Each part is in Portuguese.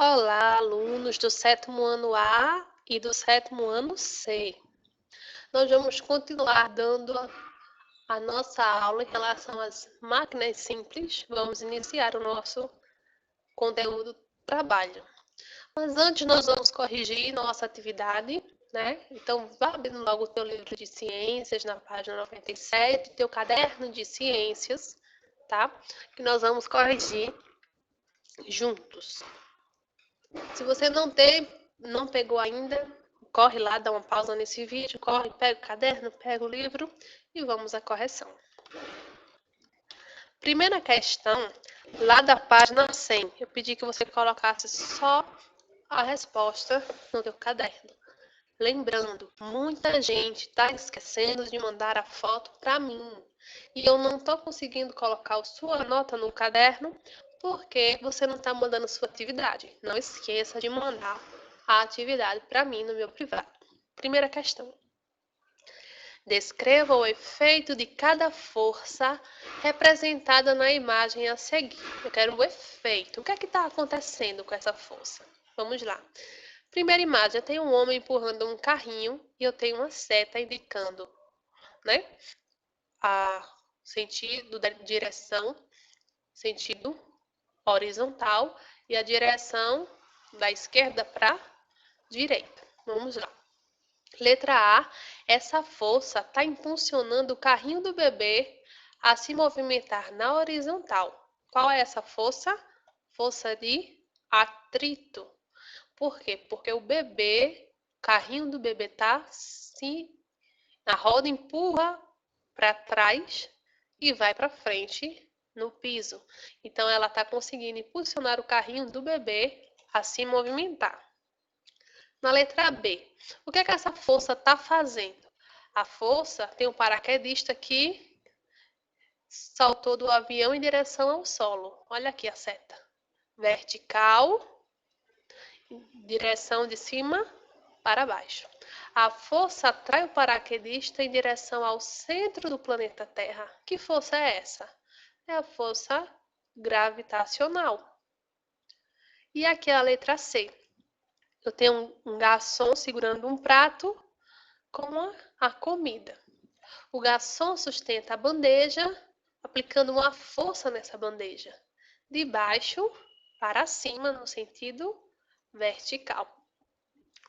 Olá, alunos do sétimo ano A e do sétimo ano C. Nós vamos continuar dando a nossa aula em relação às máquinas simples. Vamos iniciar o nosso conteúdo trabalho. Mas antes nós vamos corrigir nossa atividade, né? Então, vá abrindo logo o teu livro de ciências na página 97, teu caderno de ciências, tá? Que nós vamos corrigir juntos. Se você não pegou ainda, corre lá, dá uma pausa nesse vídeo, corre, pega o caderno, pega o livro e vamos à correção. Primeira questão, lá da página 100, eu pedi que você colocasse só a resposta no teu caderno. Lembrando, muita gente está esquecendo de mandar a foto para mim. E eu não estou conseguindo colocar a sua nota no caderno porque você não está mandando sua atividade. Não esqueça de mandar a atividade para mim no meu privado. Primeira questão. Descreva o efeito de cada força representada na imagem a seguir. Eu quero o efeito. O que é que está acontecendo com essa força? Vamos lá. Primeira imagem, eu tenho um homem empurrando um carrinho e eu tenho uma seta indicando, né, a sentido da direção, sentido horizontal e a direção da esquerda para direita. Vamos lá. Letra A, essa força está impulsionando o carrinho do bebê a se movimentar na horizontal. Qual é essa força? Força de atrito. Por quê? Porque o carrinho do bebê tá a roda empurra para trás e vai para frente no piso. Então ela está conseguindo impulsionar o carrinho do bebê a se movimentar. Na letra B, o que é que essa força está fazendo? A força tem um paraquedista que saltou do avião em direção ao solo. Olha aqui a seta. Vertical, direção de cima para baixo. A força atrai o paraquedista em direção ao centro do planeta Terra. Que força é essa? É a força gravitacional. E aqui é a letra C. Eu tenho um garçom segurando um prato com a comida. O garçom sustenta a bandeja, aplicando uma força nessa bandeja, de baixo para cima, no sentido vertical.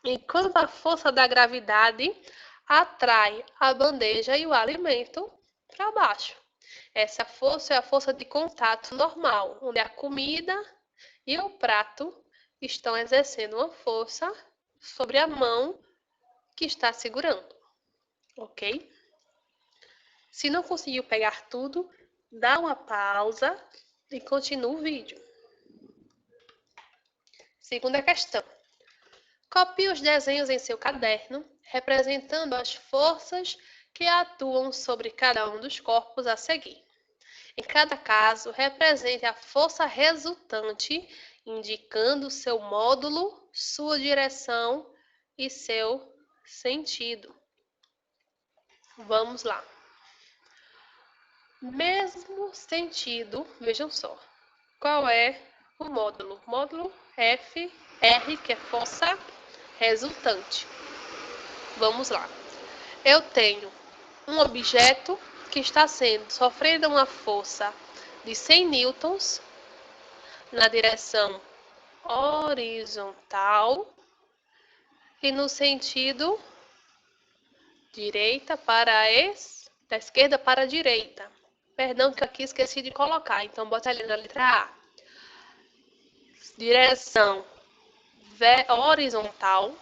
Enquanto a força da gravidade atrai a bandeja e o alimento para baixo. Essa força é a força de contato normal, onde a comida e o prato estão exercendo uma força sobre a mão que está segurando, ok? Se não conseguiu pegar tudo, dá uma pausa e continua o vídeo. Segunda questão. Copie os desenhos em seu caderno, representando as forças que atuam sobre cada um dos corpos a seguir. Em cada caso, represente a força resultante, indicando seu módulo, sua direção e seu sentido. Vamos lá. Mesmo sentido, vejam só. Qual é o módulo? Módulo R, que é força resultante. Vamos lá. Eu tenho um objeto que está sofrendo uma força de 100 newtons na direção horizontal e no sentido da esquerda para a direita. Perdão que aqui esqueci de colocar, então bota ali na letra A. Direção horizontal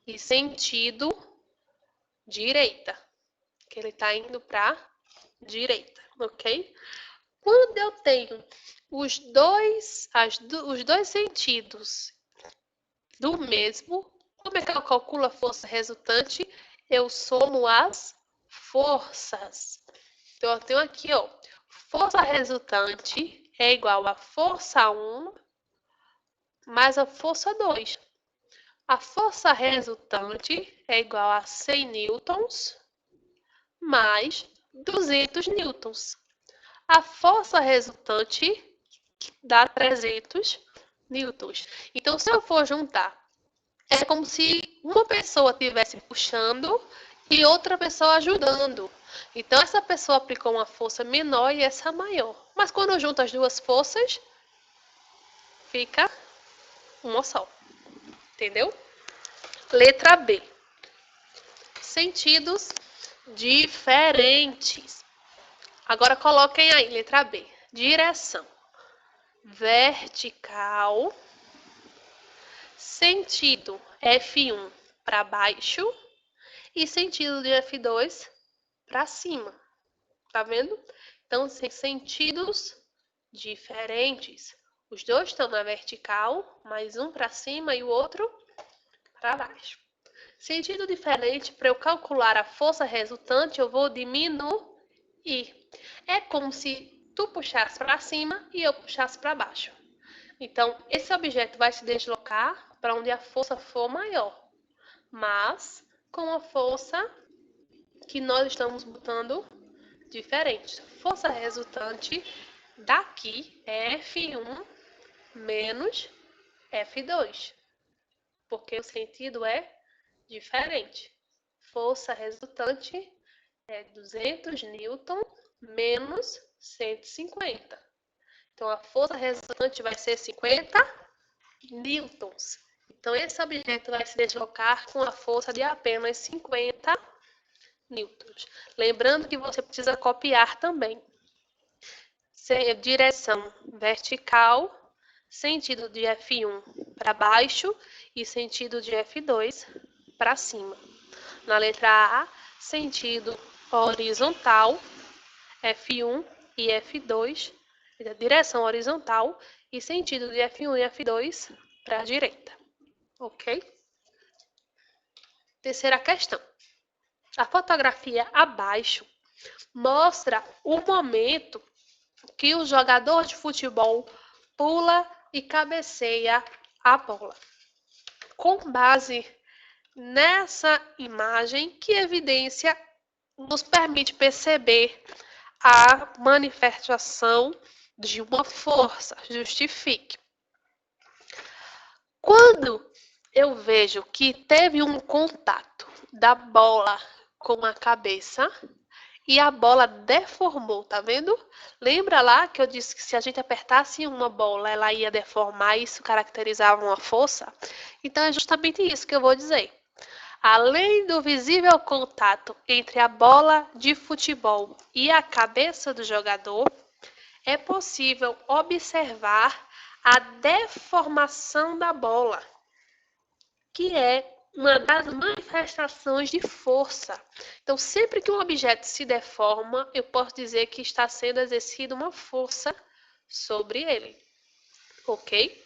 e sentido direita, que ele está indo para direita, ok? Quando eu tenho os dois sentidos do mesmo, como é que eu calculo a força resultante? Eu somo as forças. Então, eu tenho aqui, ó, força resultante é igual a força 1 mais a força 2. A força resultante é igual a 100 newtons mais 200 newtons. A força resultante dá 300 newtons. Então, se eu for juntar, é como se uma pessoa estivesse puxando e outra pessoa ajudando. Então, essa pessoa aplicou uma força menor e essa maior. Mas quando eu junto as duas forças, fica uma só. Entendeu? Letra B. Sentidos diferentes. Agora coloquem aí, letra B. Direção vertical, sentido F1 para baixo e sentido de F2 para cima. Tá vendo? Então, sentidos diferentes. Os dois estão na vertical, mas um para cima e o outro para baixo. Sentido diferente, para eu calcular a força resultante, eu vou diminuir. É como se tu puxasse para cima e eu puxasse para baixo. Então, esse objeto vai se deslocar para onde a força for maior, mas com a força que nós estamos botando diferente. Força resultante daqui é F1 menos F2, porque o sentido é diferente. Força resultante é 200 newton menos 150. Então, a força resultante vai ser 50 newtons. Então, esse objeto vai se deslocar com a força de apenas 50 newtons. Lembrando que você precisa copiar também. Direção vertical, sentido de F1 para baixo e sentido de F2 para cima. Na letra A, sentido horizontal, F1 e F2, direção horizontal, e sentido de F1 e F2 para a direita. Ok? Terceira questão. A fotografia abaixo mostra o momento que o jogador de futebol pula e cabeceia a bola. Com base nessa imagem, que evidência nos permite perceber a manifestação de uma força? Justifique. Quando eu vejo que teve um contato da bola com a cabeça e a bola deformou, tá vendo? Lembra lá que eu disse que se a gente apertasse uma bola, ela ia deformar, isso caracterizava uma força? Então é justamente isso que eu vou dizer. Além do visível contato entre a bola de futebol e a cabeça do jogador, é possível observar a deformação da bola, que é uma das manifestações de força. Então, sempre que um objeto se deforma, eu posso dizer que está sendo exercida uma força sobre ele. Ok?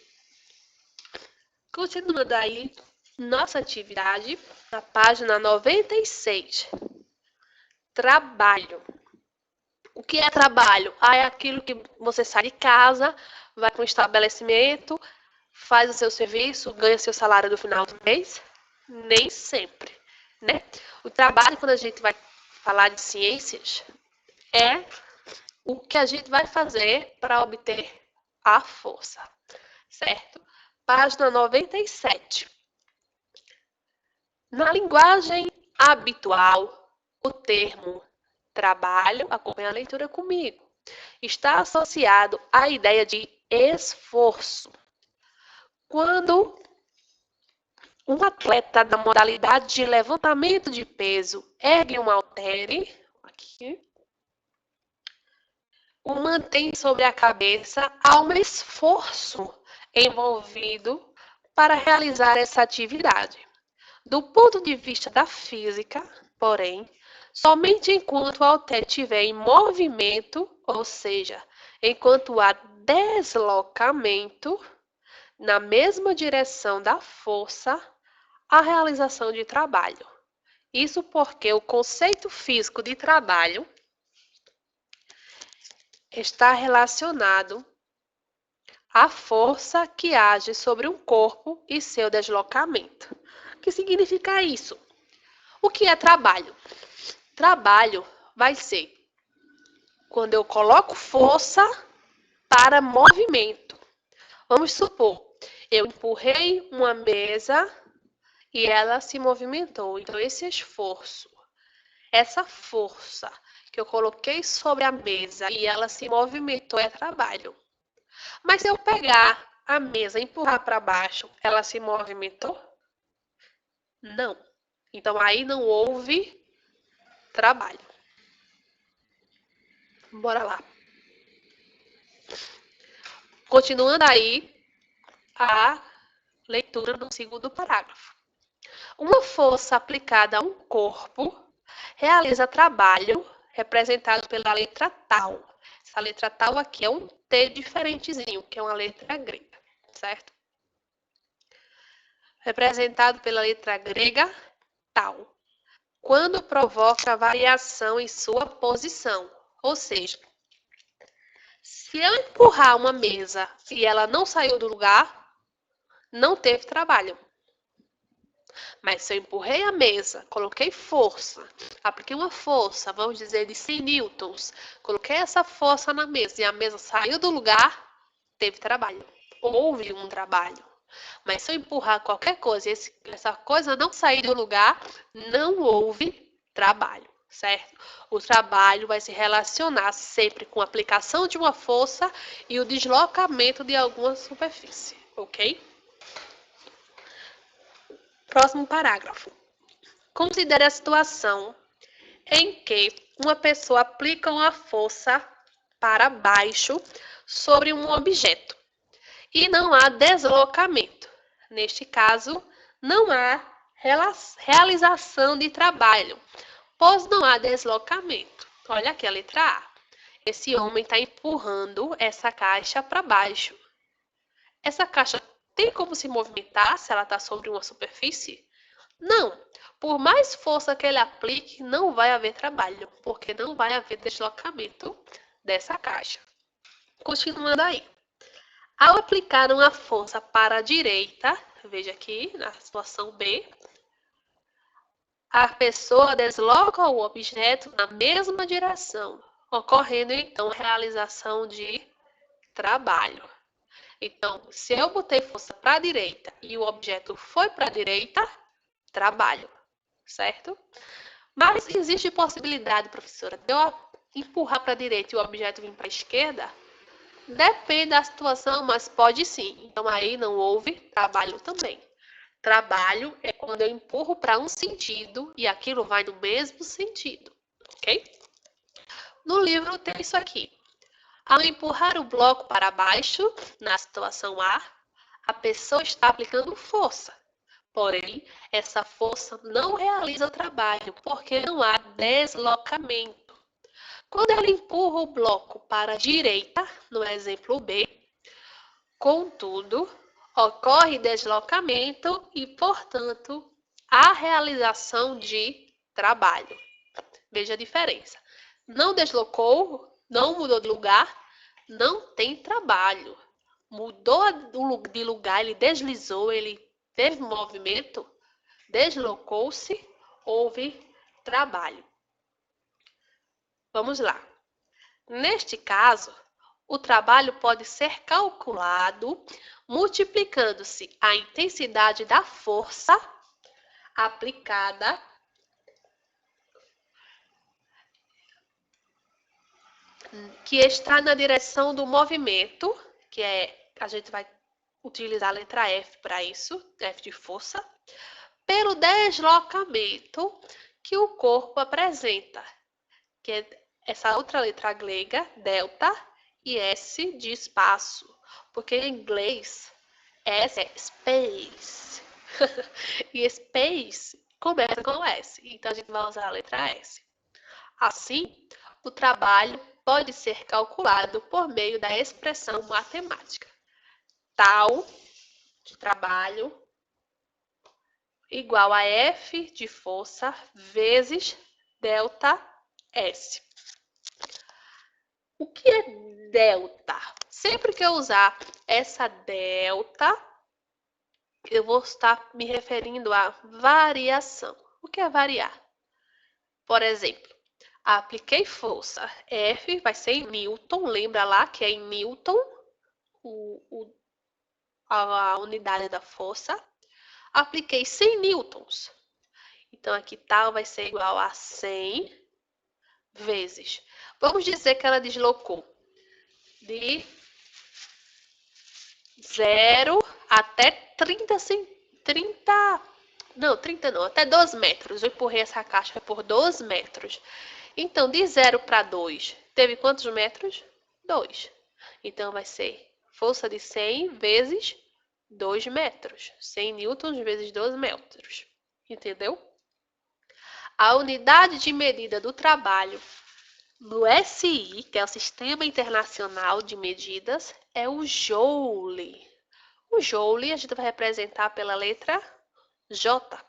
Continuando aí, nossa atividade, na página 96. Trabalho. O que é trabalho? É aquilo que você sai de casa, vai para um estabelecimento, faz o seu serviço, ganha seu salário no final do mês? Nem sempre, né? O trabalho, quando a gente vai falar de ciências, é o que a gente vai fazer para obter a força, certo? Página 97. Na linguagem habitual, o termo trabalho, acompanha a leitura comigo, está associado à ideia de esforço. Quando um atleta da modalidade de levantamento de peso ergue um haltere, aqui, o mantém sobre a cabeça, há um esforço envolvido para realizar essa atividade. Do ponto de vista da física, porém, somente enquanto o halter estiver em movimento, ou seja, enquanto há deslocamento na mesma direção da força, a realização de trabalho. Isso porque o conceito físico de trabalho está relacionado à força que age sobre um corpo e seu deslocamento. O que significa isso? O que é trabalho? Trabalho vai ser quando eu coloco força para movimento. Vamos supor, Eu empurrei uma mesa e ela se movimentou. Então, esse esforço, essa força que eu coloquei sobre a mesa e ela se movimentou é trabalho. Mas se eu pegar a mesa e empurrar para baixo, ela se movimentou? Não. Então, aí não houve trabalho. Bora lá. Continuando aí a leitura no segundo parágrafo. Uma força aplicada a um corpo realiza trabalho representado pela letra tal. Essa letra tal aqui é um T diferentezinho, que é uma letra grega, certo? Representado pela letra grega tal, quando provoca variação em sua posição. Ou seja, se eu empurrar uma mesa e ela não saiu do lugar, não teve trabalho. Mas se eu empurrei a mesa, coloquei força, apliquei uma força, vamos dizer, de 100 newtons, coloquei essa força na mesa e a mesa saiu do lugar, teve trabalho. Houve um trabalho. Mas se eu empurrar qualquer coisa e essa coisa não sair do lugar, não houve trabalho, certo? O trabalho vai se relacionar sempre com a aplicação de uma força e o deslocamento de alguma superfície, ok? Próximo parágrafo. Considere a situação em que uma pessoa aplica uma força para baixo sobre um objeto e não há deslocamento. Neste caso, não há realização de trabalho, pois não há deslocamento. Olha aqui a letra A. Esse homem está empurrando essa caixa para baixo. Essa caixa tem como se movimentar se ela está sobre uma superfície? Não. Por mais força que ele aplique, não vai haver trabalho, porque não vai haver deslocamento dessa caixa. Continuando aí. Ao aplicar uma força para a direita, veja aqui na situação B, a pessoa desloca o objeto na mesma direção, ocorrendo então a realização de trabalho. Então, se eu botei força para a direita e o objeto foi para a direita, trabalho, certo? Mas existe possibilidade, professora, de eu empurrar para a direita e o objeto vir para a esquerda? Depende da situação, mas pode sim. Então aí não houve trabalho também. Trabalho é quando eu empurro para um sentido e aquilo vai no mesmo sentido, ok? No livro tem isso aqui. Ao empurrar o bloco para baixo, na situação a pessoa está aplicando força. Porém, essa força não realiza o trabalho, porque não há deslocamento. Quando ela empurra o bloco para a direita, no exemplo B, contudo, ocorre deslocamento e, portanto, a realização de trabalho. Veja a diferença. Não deslocou, não mudou de lugar, não tem trabalho. Mudou de lugar, ele deslizou, ele teve movimento, deslocou-se, houve trabalho. Vamos lá. Neste caso, o trabalho pode ser calculado multiplicando-se a intensidade da força aplicada que está na direção do movimento, que a gente vai utilizar a letra F para isso, F de força, pelo deslocamento que o corpo apresenta, que é essa outra letra grega, delta, e S de espaço, porque em inglês S é space, e space começa com S, então a gente vai usar a letra S. Assim, o trabalho pode ser calculado por meio da expressão matemática. Tal de trabalho igual a F de força vezes delta S. O que é delta? Sempre que eu usar essa delta, eu vou estar me referindo à variação. O que é variar? Por exemplo, apliquei força. F vai ser em Newton. Lembra lá que é em Newton a unidade da força, apliquei 100 newtons. Então, aqui tal vai ser igual a 100 vezes. Vamos dizer que ela deslocou de 0 até 30 não, até 2 metros. Eu empurrei essa caixa por 2 metros. Então, de 0 para 2, teve quantos metros? 2. Então, vai ser força de 100 vezes 2 metros. 100 newtons vezes 2 metros. Entendeu? A unidade de medida do trabalho no SI, que é o Sistema Internacional de Medidas, é o joule. O joule a gente vai representar pela letra J,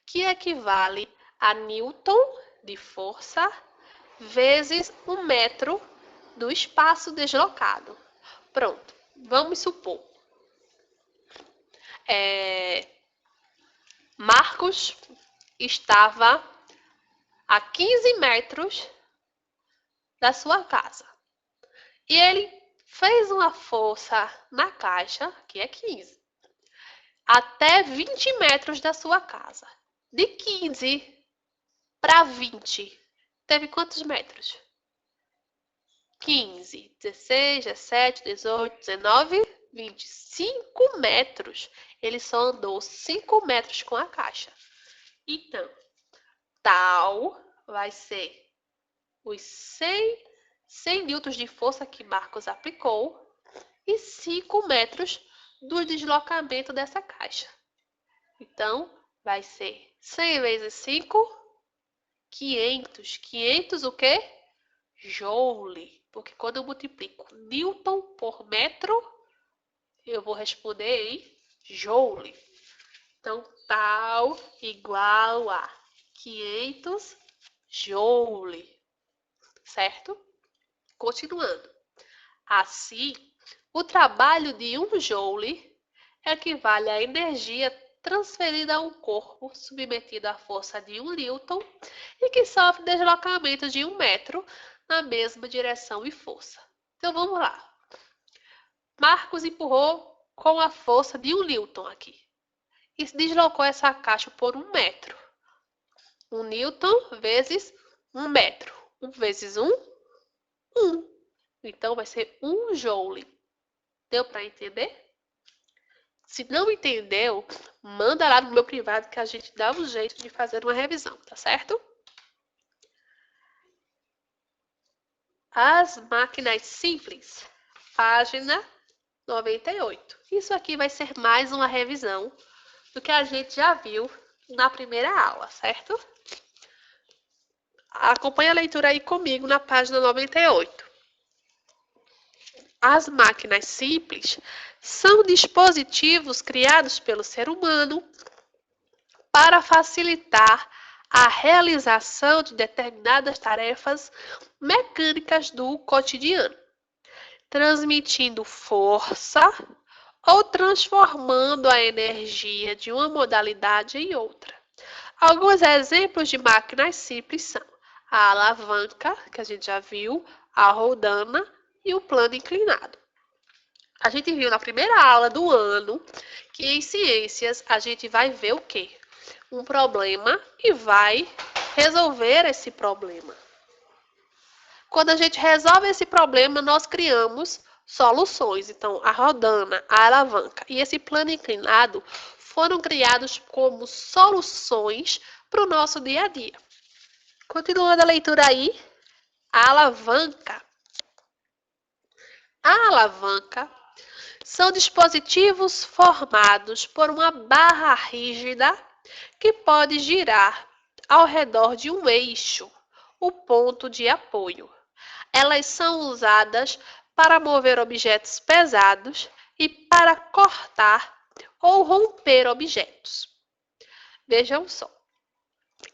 que equivale a newton de força vezes 1 metro do espaço deslocado. Pronto, vamos supor. Marcos estava a 15 metros da sua casa. E ele fez uma força na caixa, que é 15, até 20 metros da sua casa. De 15 para 20, teve quantos metros? 15, 16, 17, 18, 19, 25 metros. Ele só andou 5 metros com a caixa. Então, tal vai ser os 100 newtons de força que Marcos aplicou e 5 metros do deslocamento dessa caixa. Então, vai ser 100 vezes 5, 500. 500 o quê? Joule. Porque quando eu multiplico newton por metro, eu vou responder em joule. Então, tal igual a 500 joule. Certo? Continuando. Assim, o trabalho de 1 joule equivale à energia transferida a um corpo submetido à força de 1 newton e que sofre deslocamento de 1 metro na mesma direção e força. Então, vamos lá. Marcos empurrou com a força de 1 newton aqui e deslocou essa caixa por 1 metro. 1 newton vezes 1 metro. 1 vezes 1, 1. Então, vai ser 1 joule. Deu para entender? Se não entendeu, manda lá no meu privado que a gente dá um jeito de fazer uma revisão, tá certo? As máquinas simples, página 98. Isso aqui vai ser mais uma revisão do que a gente já viu na primeira aula, certo? Acompanhe a leitura aí comigo na página 98. As máquinas simples são dispositivos criados pelo ser humano para facilitar a realização de determinadas tarefas mecânicas do cotidiano, transmitindo força ou transformando a energia de uma modalidade em outra. Alguns exemplos de máquinas simples são a alavanca, que a gente já viu, a roldana e o plano inclinado. A gente viu na primeira aula do ano que em ciências a gente vai ver o quê? Um problema e vai resolver esse problema. Quando a gente resolve esse problema, nós criamos soluções. Então, a rodana, a alavanca e esse plano inclinado foram criados como soluções para o nosso dia a dia. Continuando a leitura aí, a alavanca. A alavanca são dispositivos formados por uma barra rígida que pode girar ao redor de um eixo, o ponto de apoio. Elas são usadas para mover objetos pesados e para cortar ou romper objetos. Vejam só.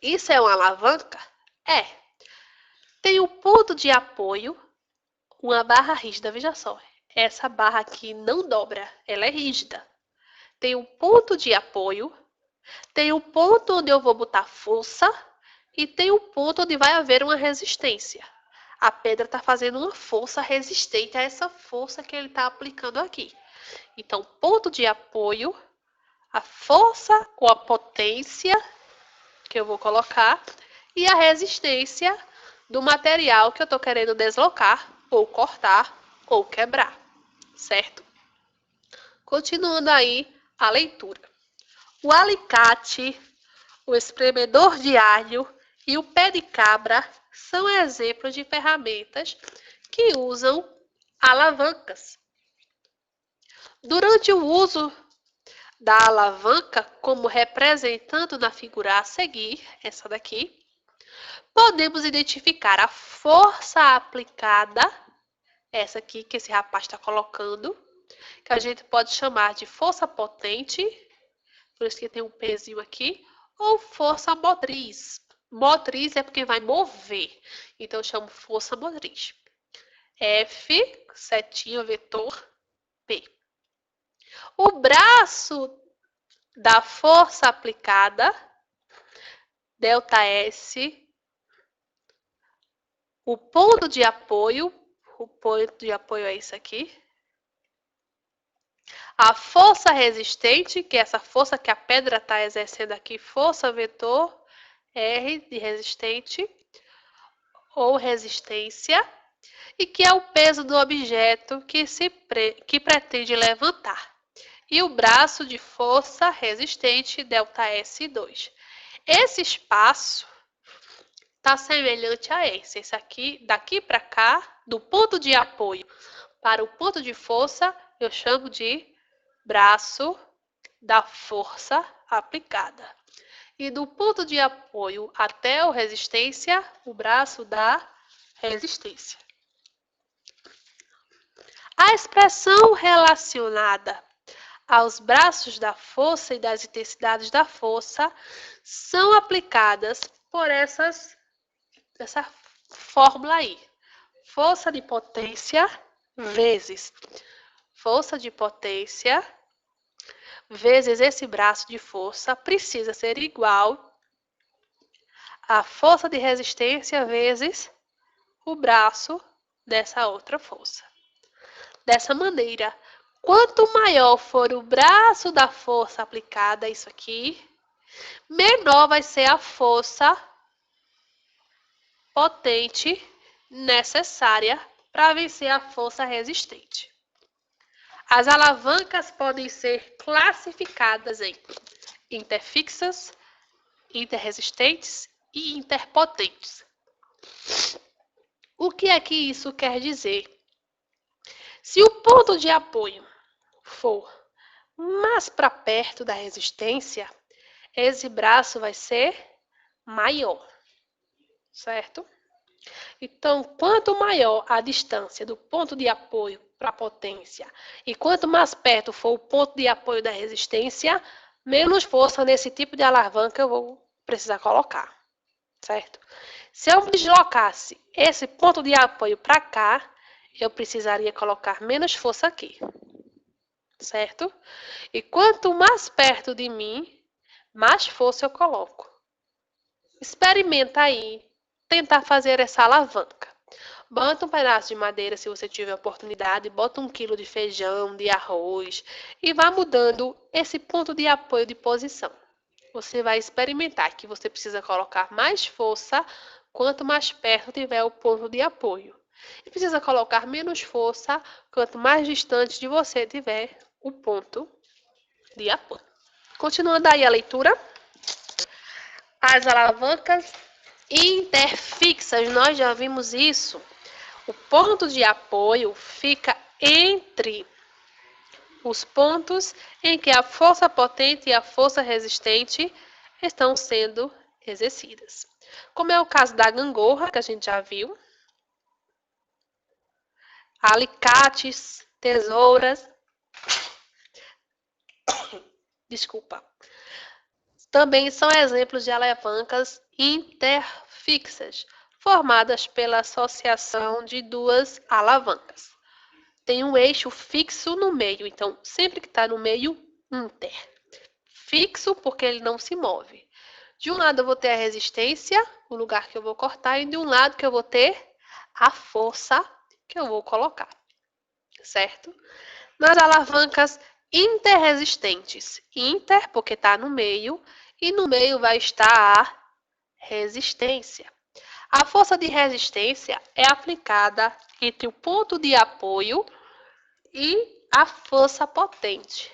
Isso é uma alavanca? É. Tem um ponto de apoio, uma barra rígida, veja só. Essa barra aqui não dobra, ela é rígida. Tem um ponto de apoio, tem um ponto onde eu vou botar força e tem um ponto onde vai haver uma resistência. A pedra está fazendo uma força resistente a essa força que ele está aplicando aqui. Então, ponto de apoio, a força ou a potência que eu vou colocar e a resistência do material que eu estou querendo deslocar, ou cortar, ou quebrar, certo? Continuando aí a leitura. O alicate, o espremedor de alho e o pé de cabra são exemplos de ferramentas que usam alavancas. Durante o uso da alavanca, como representando na figura a seguir, essa daqui, podemos identificar a força aplicada, essa aqui que esse rapaz está colocando, que a gente pode chamar de força potente, por isso que tem um pezinho aqui, ou força motriz. Motriz é porque vai mover, então eu chamo força motriz. F, setinha, vetor, P. O braço da força aplicada, ΔS, o ponto de apoio é isso aqui. A força resistente, que é essa força que a pedra está exercendo aqui, força vetor, R de resistente, ou resistência, e que é o peso do objeto que pretende levantar. E o braço de força resistente, ΔS2. Esse espaço está semelhante a esse. Esse aqui, daqui para cá, do ponto de apoio para o ponto de força, eu chamo de braço da força aplicada. E do ponto de apoio até o resistência, o braço da resistência. A expressão relacionada aos braços da força e das intensidades da força são aplicadas por essa fórmula aí. Força de potência vezes força de potência vezes esse braço de força precisa ser igual a força de resistência vezes o braço dessa outra força. Dessa maneira, quanto maior for o braço da força aplicada, isso aqui, menor vai ser a força potente necessária para vencer a força resistente. As alavancas podem ser classificadas em interfixas, interresistentes e interpotentes. O que é que isso quer dizer? Se o ponto de apoio for mais para perto da resistência, esse braço vai ser maior, certo? Então, quanto maior a distância do ponto de apoio para a potência e quanto mais perto for o ponto de apoio da resistência, menos força nesse tipo de alavanca eu vou precisar colocar, certo? Se eu deslocasse esse ponto de apoio para cá, eu precisaria colocar menos força aqui, certo? E quanto mais perto de mim, mais força eu coloco. Experimenta aí, tentar fazer essa alavanca. Bota um pedaço de madeira, se você tiver oportunidade, bota 1 quilo de feijão, de arroz e vá mudando esse ponto de apoio de posição. Você vai experimentar que você precisa colocar mais força quanto mais perto tiver o ponto de apoio. E precisa colocar menos força quanto mais distante de você tiver o ponto de apoio. Continuando aí a leitura. As alavancas interfixas, nós já vimos isso. O ponto de apoio fica entre os pontos em que a força potente e a força resistente estão sendo exercidas. Como é o caso da gangorra, que a gente já viu. Alicates, tesouras. Desculpa. Também são exemplos de alavancas interfixas, formadas pela associação de duas alavancas. Tem um eixo fixo no meio, então sempre que está no meio, inter. Fixo porque ele não se move. De um lado eu vou ter a resistência, o lugar que eu vou cortar, e de um lado que eu vou ter a força que eu vou colocar, certo? Nas alavancas interresistentes, inter porque está no meio, e no meio vai estar a resistência. A força de resistência é aplicada entre o ponto de apoio e a força potente.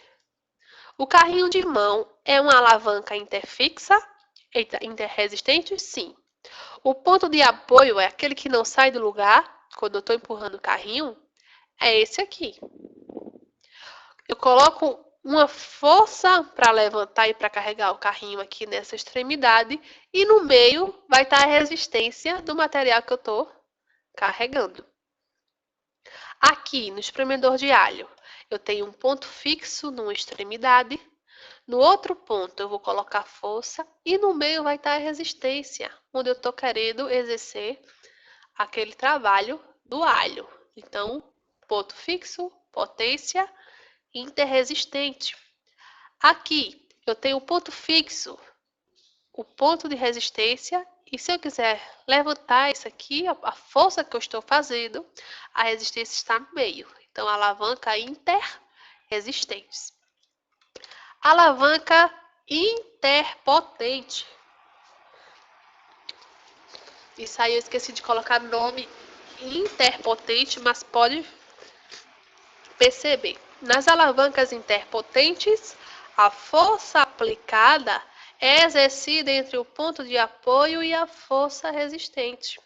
O carrinho de mão é uma alavanca interfixa, interresistente? Sim. O ponto de apoio é aquele que não sai do lugar, quando eu estou empurrando o carrinho, é esse aqui. Eu coloco uma força para levantar e para carregar o carrinho aqui nessa extremidade, e no meio vai estar a resistência do material que eu estou carregando. Aqui no espremedor de alho, eu tenho um ponto fixo numa extremidade, no outro ponto eu vou colocar força e no meio vai estar a resistência, onde eu estou querendo exercer aquele trabalho do alho. Então, ponto fixo, potência, interresistente. Aqui eu tenho o ponto fixo, o ponto de resistência, e se eu quiser levantar isso aqui, a força que eu estou fazendo, a resistência está no meio. Então, alavanca interresistente. Alavanca interpotente. Isso aí eu esqueci de colocar nome interpotente, mas pode perceber. Nas alavancas interpotentes, a força aplicada é exercida entre o ponto de apoio e a força resistente.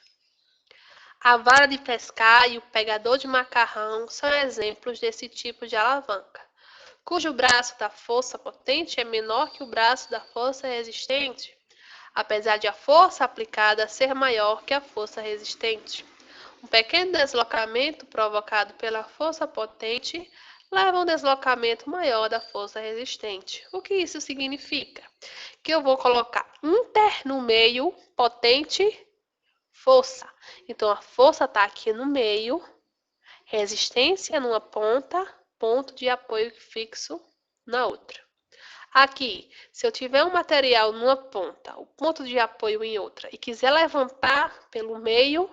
A vara de pescar e o pegador de macarrão são exemplos desse tipo de alavanca, cujo braço da força potente é menor que o braço da força resistente, apesar de a força aplicada ser maior que a força resistente. Um pequeno deslocamento provocado pela força potente leva a um deslocamento maior da força resistente. O que isso significa? Que eu vou colocar inter no meio, potente, força. Então, a força está aqui no meio, resistência numa ponta, ponto de apoio fixo na outra. Aqui, se eu tiver um material numa ponta, o ponto de apoio em outra, e quiser levantar pelo meio,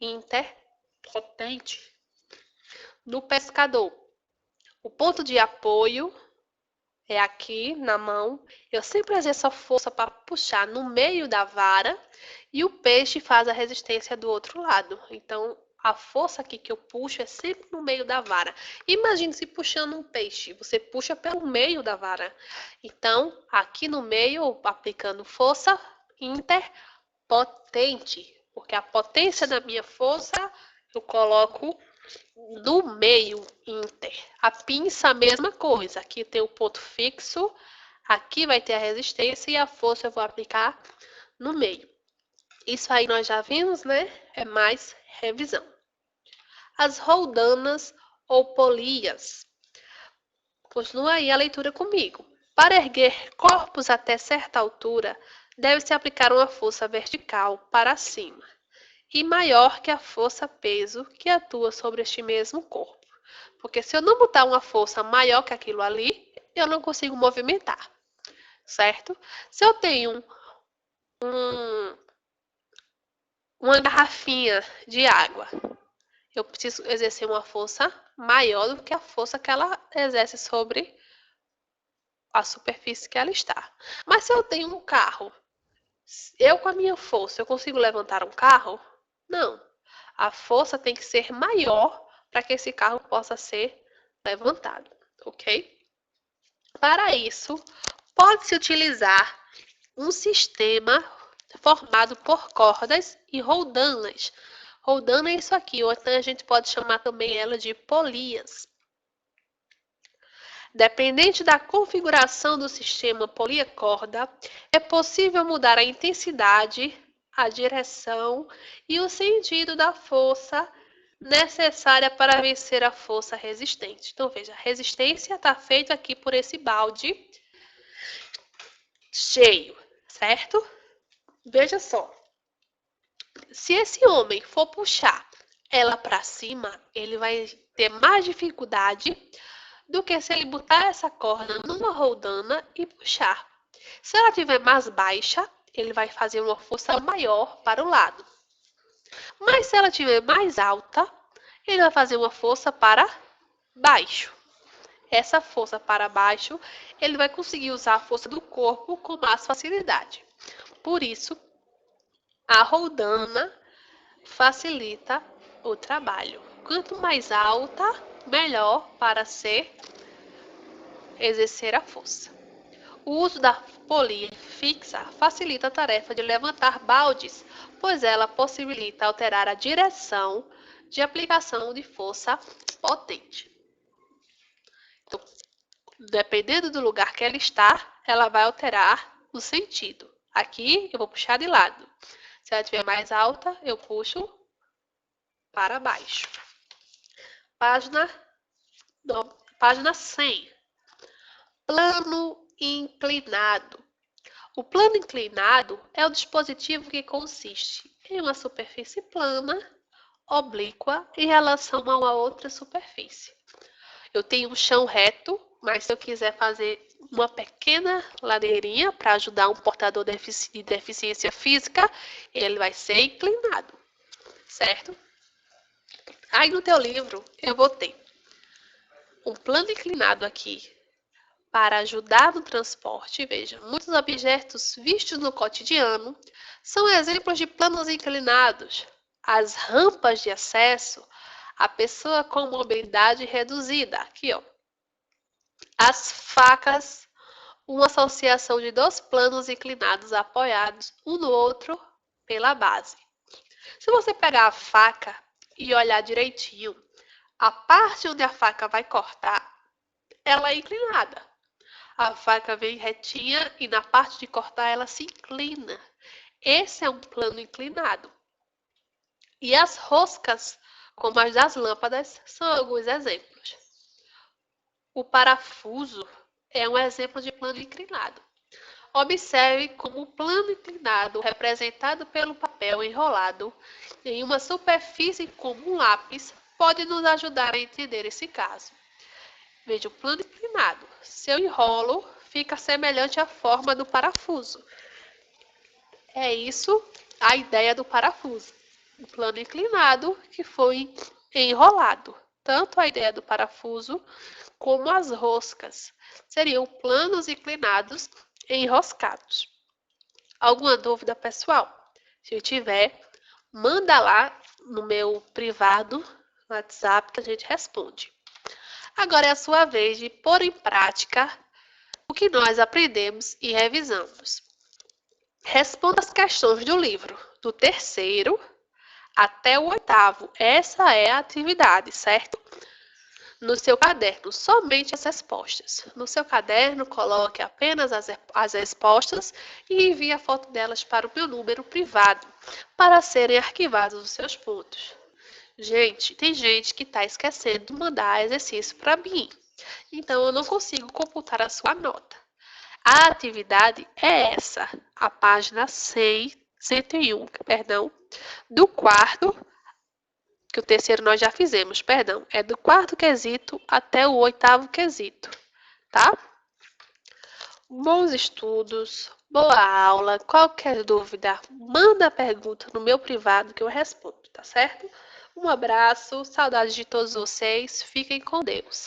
interpotente. No pescador, o ponto de apoio é aqui na mão. Eu sempre exerço a força para puxar no meio da vara e o peixe faz a resistência do outro lado. Então, a força aqui que eu puxo é sempre no meio da vara. Imagine se puxando um peixe, você puxa pelo meio da vara. Então, aqui no meio, aplicando força interpotente, porque a potência da minha força eu coloco do meio inter. A pinça, a mesma coisa. Aqui tem o ponto fixo, aqui vai ter a resistência e a força eu vou aplicar no meio. Isso aí nós já vimos, né? É mais revisão. As roldanas ou polias. Continua aí a leitura comigo. Para erguer corpos até certa altura, deve-se aplicar uma força vertical para cima e maior que a força-peso que atua sobre este mesmo corpo. Porque se eu não botar uma força maior que aquilo ali, eu não consigo movimentar, certo? Se eu tenho uma garrafinha de água, eu preciso exercer uma força maior do que a força que ela exerce sobre a superfície que ela está. Mas se eu tenho um carro, eu com a minha força, eu consigo levantar um carro? Não. A força tem que ser maior para que esse carro possa ser levantado, ok? Para isso, pode-se utilizar um sistema formado por cordas e roldanas. Roldana é isso aqui, ou então a gente pode chamar também ela de polias. Dependente da configuração do sistema polia-corda, é possível mudar a intensidade, a direção e o sentido da força necessária para vencer a força resistente. Então, veja, a resistência está feita aqui por esse balde cheio, certo? Veja só, se esse homem for puxar ela para cima, ele vai ter mais dificuldade do que se ele botar essa corda numa roldana e puxar. Se ela estiver mais baixa, ele vai fazer uma força maior para o lado. Mas se ela estiver mais alta, ele vai fazer uma força para baixo. essa força para baixo, ele vai conseguir usar a força do corpo com mais facilidade. Por isso, a roldana facilita o trabalho. Quanto mais alta, melhor para exercer a força. O uso da polia fixa facilita a tarefa de levantar baldes, pois ela possibilita alterar a direção de aplicação de força potente. Então, dependendo do lugar que ela está, ela vai alterar o sentido. Aqui eu vou puxar de lado. Se ela estiver mais alta, eu puxo para baixo. Página 100. Plano inclinado. O plano inclinado é o dispositivo que consiste em uma superfície plana, oblíqua, em relação a uma outra superfície. Eu tenho um chão reto, mas se eu quiser fazer uma pequena ladeirinha para ajudar um portador de deficiência física, ele vai ser inclinado, certo? Aí no teu livro eu botei um plano inclinado aqui para ajudar no transporte. Veja, muitos objetos vistos no cotidiano são exemplos de planos inclinados. As rampas de acesso, a pessoa com mobilidade reduzida. Aqui, ó. As facas, uma associação de dois planos inclinados apoiados um no outro pela base. Se você pegar a faca e olhar direitinho, a parte onde a faca vai cortar, ela é inclinada. A faca vem retinha e na parte de cortar ela se inclina. Esse é um plano inclinado. E as roscas, como as das lâmpadas, são alguns exemplos. O parafuso é um exemplo de plano inclinado. Observe como o plano inclinado, representado pelo papel enrolado em uma superfície como um lápis, pode nos ajudar a entender esse caso. Veja o plano inclinado. Se eu enrolo, fica semelhante à forma do parafuso. É isso a ideia do parafuso. O plano inclinado que foi enrolado. Tanto a ideia do parafuso como as roscas seriam planos inclinados enroscados. Alguma dúvida, pessoal? Se tiver, manda lá no meu privado, no WhatsApp, que a gente responde. Agora é a sua vez de pôr em prática o que nós aprendemos e revisamos. Responda as questões do livro, do 3º até o 8º. Essa é a atividade, certo? No seu caderno, somente as respostas. No seu caderno, coloque apenas as respostas e envie a foto delas para o meu número privado, para serem arquivados os seus pontos. Gente, tem gente que está esquecendo de mandar exercício para mim. Então, eu não consigo computar a sua nota. A atividade é essa, a página 101, perdão, do 4º, que o 3º nós já fizemos, perdão, é do 4º quesito até o 8º quesito, tá? Bons estudos, boa aula, qualquer dúvida, manda a pergunta no meu privado que eu respondo, tá certo? Um abraço, saudades de todos vocês, fiquem com Deus.